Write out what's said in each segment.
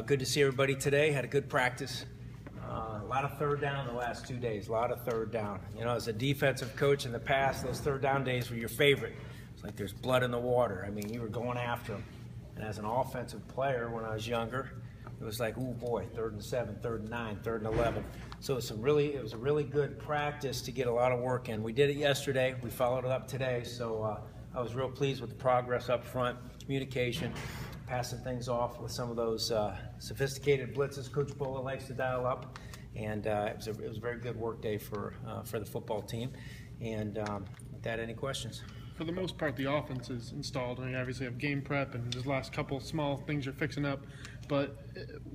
Good to see everybody today. Had a good practice. A lot of third down the last 2 days. A lot of third down. You know, as a defensive coach in the past, those third down days were your favorite. It's like there's blood in the water. I mean, you were going after them. And as an offensive player, when I was younger, it was like, oh boy, 3rd and 7, 3rd and 9, 3rd and 11. So it was a really good practice to get a lot of work in. We did it yesterday. We followed it up today. So I was real pleased with the progress up front, communication, passing things off with some of those sophisticated blitzes Coach Bola likes to dial up. And it was a very good work day for the football team. And with that, any questions? For the most part, the offense is installed. I mean, obviously, you have game prep and there's last couple small things you're fixing up. But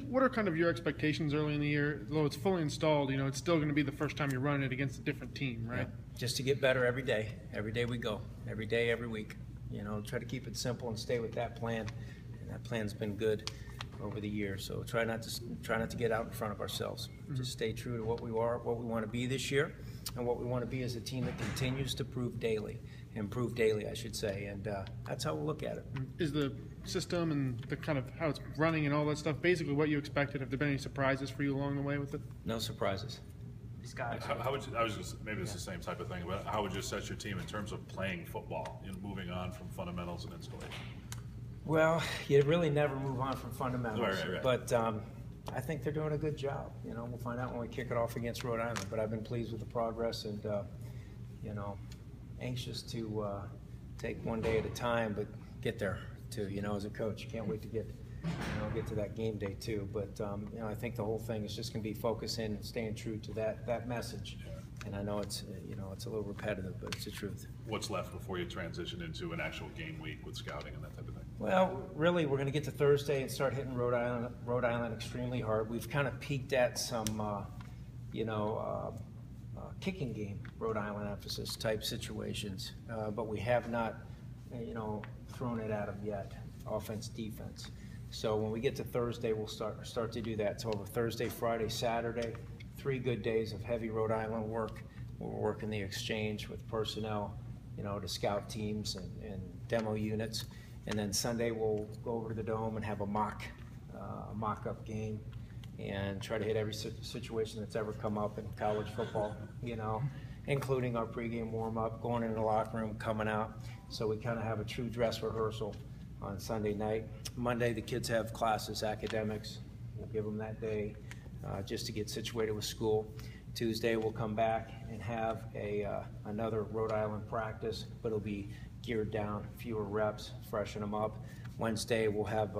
what are kind of your expectations early in the year? Though it's fully installed, you know, it's still going to be the first time you're running it against a different team, right? Yeah. Just to get better every day. Every day we go. Every day, every week. You know, try to keep it simple and stay with that plan. And that plan's been good over the years. So try not to get out in front of ourselves. Just stay true to what we are, what we want to be this year, and what we want to be as a team that continues to improve daily, I should say. And that's how we'll look at it. Is the system and the kind of how it's running and all that stuff basically what you expected? Have there been any surprises for you along the way with it? No surprises. Scott, how would you, I was just, maybe it's the same type of thing, but how would you set your team in terms of playing football, you know, moving on from fundamentals and installation? Well, you really never move on from fundamentals, right. But I think they're doing a good job. You know, we'll find out when we kick it off against Rhode Island. But I've been pleased with the progress, and you know, anxious to take one day at a time, but get there too. You know, as a coach, can't wait to get to that game day too. But you know, I think the whole thing is just going to be focusing and staying true to that message. Yeah. And I know it's it's a little repetitive, but it's the truth. What's left before you transition into an actual game week with scouting and that type of thing? Well, really, we're going to get to Thursday and start hitting Rhode Island extremely hard. We've kind of peaked at some, kicking game, Rhode Island emphasis type situations, but we have not, thrown it at them yet, offense, defense. So when we get to Thursday, we'll start to do that. So over Thursday, Friday, Saturday, 3 good days of heavy Rhode Island work. We're working the exchange with personnel, to scout teams and demo units. And then Sunday we'll go over to the Dome and have a mock-up game and try to hit every situation that's ever come up in college football, including our pregame warm-up, going into the locker room, coming out. So we kind of have a true dress rehearsal on Sunday night. Monday the kids have classes, academics. We'll give them that day just to get situated with school. Tuesday we'll come back and have another Rhode Island practice, but it'll be geared down, fewer reps, freshen them up. Wednesday we'll have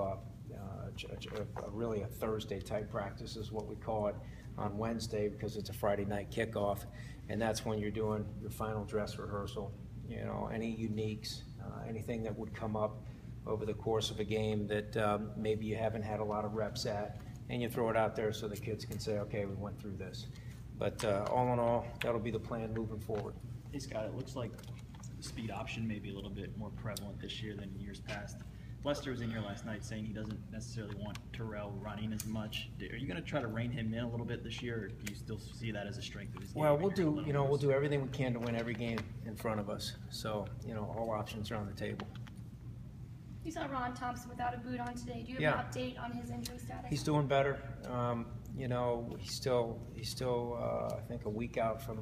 really a Thursday type practice is what we call it on Wednesday because it's a Friday night kickoff, and that's when you're doing your final dress rehearsal. Any uniques, anything that would come up over the course of a game that maybe you haven't had a lot of reps at, and you throw it out there so the kids can say, okay, we went through this. But all in all, that'll be the plan moving forward. Hey Scott, it looks like the speed option may be a little bit more prevalent this year than in years past. Lester was in here last night saying he doesn't necessarily want Terrell running as much. Are you going to try to rein him in a little bit this year, or do you still see that as a strength of his game? Well, we'll do everything we can to win every game in front of us. So, all options are on the table. You saw Ron Thompson without a boot on today. Do you have an update on his injury status? He's doing better. He's still I think a week out from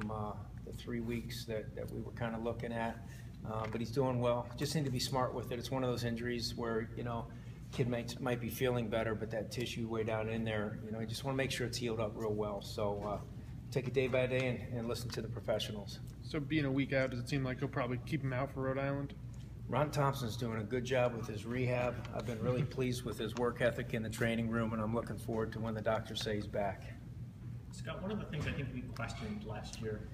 the 3 weeks that we were kind of looking at. But he's doing well. Just need to be smart with it. It's one of those injuries where, kid might be feeling better, but that tissue way down in there, you just want to make sure it's healed up real well. So take it day by day and listen to the professionals. So being a week out, does it seem like he'll probably keep him out for Rhode Island? Ron Thompson's doing a good job with his rehab. I've been really pleased with his work ethic in the training room, and I'm looking forward to when the doctors say he's back. Scott, one of the things I think we questioned last year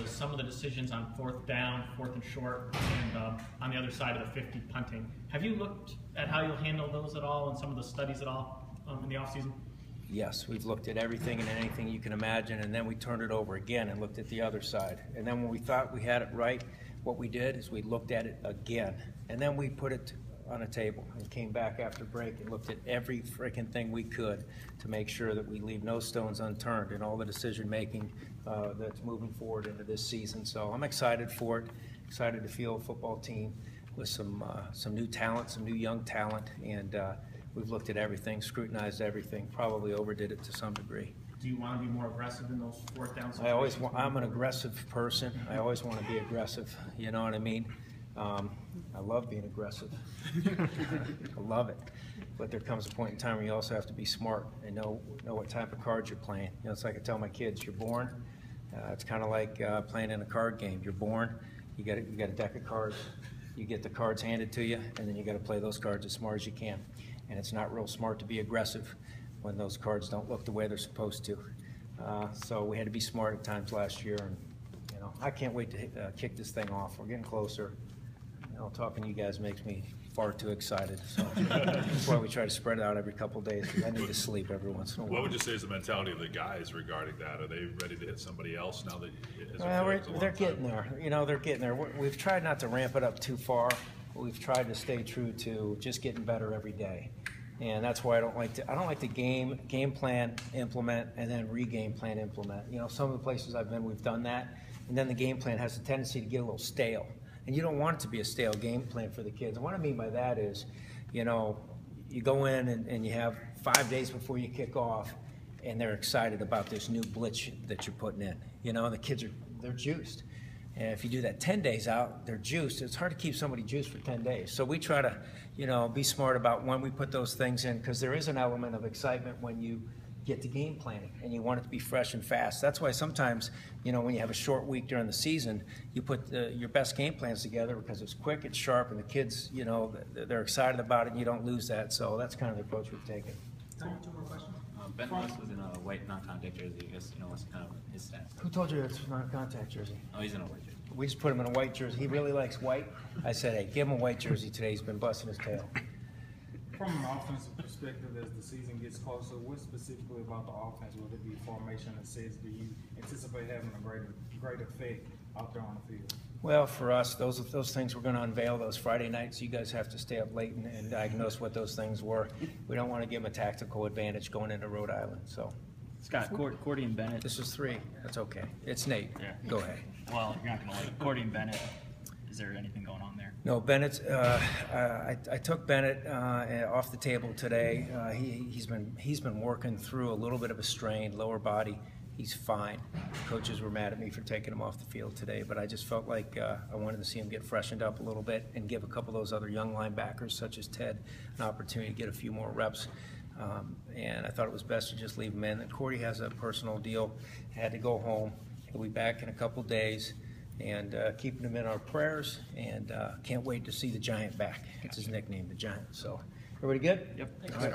was some of the decisions on 4th down, 4th and short, and on the other side of the 50 punting. Have you looked at how you'll handle those at all and some of the studies at all in the offseason? Yes, we've looked at everything and anything you can imagine, and then we turned it over again and looked at the other side. And then when we thought we had it right, what we did is we looked at it again, and then we put it on a table and came back after break and looked at every freaking thing we could to make sure that we leave no stones unturned in all the decision making that's moving forward into this season. So I'm excited for it, excited to field a football team with some new talent, some new young talent, and We've looked at everything, scrutinized everything, probably overdid it to some degree. Do you want to be more aggressive in those fourth down situations? I always want, I'm an aggressive person. I always want to be aggressive. You know what I mean? I love being aggressive. I love it. But there comes a point in time where you also have to be smart and know what type of cards you're playing. You know, it's like I tell my kids, you're born. It's kind of like playing in a card game. You're born. You got a deck of cards. You get the cards handed to you, and then you got to play those cards as smart as you can. And it's not real smart to be aggressive when those cards don't look the way they're supposed to. So we had to be smart at times last year, and you know, I can't wait to kick this thing off. We're getting closer. You know, talking to you guys makes me far too excited. So that's why we try to spread it out every couple of days, because I need to sleep every once in a while. What would you say is the mentality of the guys regarding that? Are they ready to hit somebody else now that They're getting there. You know, they're getting there. We've tried not to ramp it up too far. We've tried to stay true to just getting better every day. And that's why I don't like to game plan, implement, and then re-game plan, implement. You know, some of the places I've been, we've done that, and then the game plan has a tendency to get a little stale. And you don't want it to be a stale game plan for the kids. And what I mean by that is, you know, you go in and you have 5 days before you kick off, and they're excited about this new blitz that you're putting in. You know, the kids they're juiced. And if you do that 10 days out, they're juiced. It's hard to keep somebody juiced for 10 days. So we try to, you know, be smart about when we put those things in, because there is an element of excitement when you get to game planning and you want it to be fresh and fast. That's why sometimes, you know, when you have a short week during the season, you put your best game plans together because it's quick, it's sharp, and the kids, you know, they're excited about it, and you don't lose that. So that's kind of the approach we've taken. Two more questions. Ben Ross was in a white non-contact jersey. I guess, you know, what's kind of his stance? Who told you it's not a contact jersey? Oh, he's in a white jersey. We just put him in a white jersey. He really likes white. I said, hey, give him a white jersey today. He's been busting his tail. From an offensive perspective, as the season gets closer, what specifically about the offense, whether it be formation or sets, do you anticipate having a great effect out there on the field? Well, for us, those things we're going to unveil those Friday nights. You guys have to stay up late and diagnose what those things were. We don't want to give them a tactical advantage going into Rhode Island. So, Scott, Cordy and Bennett. this is 3. That's okay. It's Nate. Yeah. Go ahead. Well, you're not going to like Cordy and Bennett. Is there anything going on there? No, Bennett. I took Bennett off the table today. He's been working through a little bit of a strain, lower body. He's fine. Coaches were mad at me for taking him off the field today, but I just felt like I wanted to see him get freshened up a little bit and give a couple of those other young linebackers, such as Ted, an opportunity to get a few more reps. And I thought it was best to just leave him in. And Cordy has a personal deal. Had to go home. He'll be back in a couple days. And keeping him in our prayers, and can't wait to see the Giant back. It's his nickname, the Giant. So, everybody good? Yep. All right.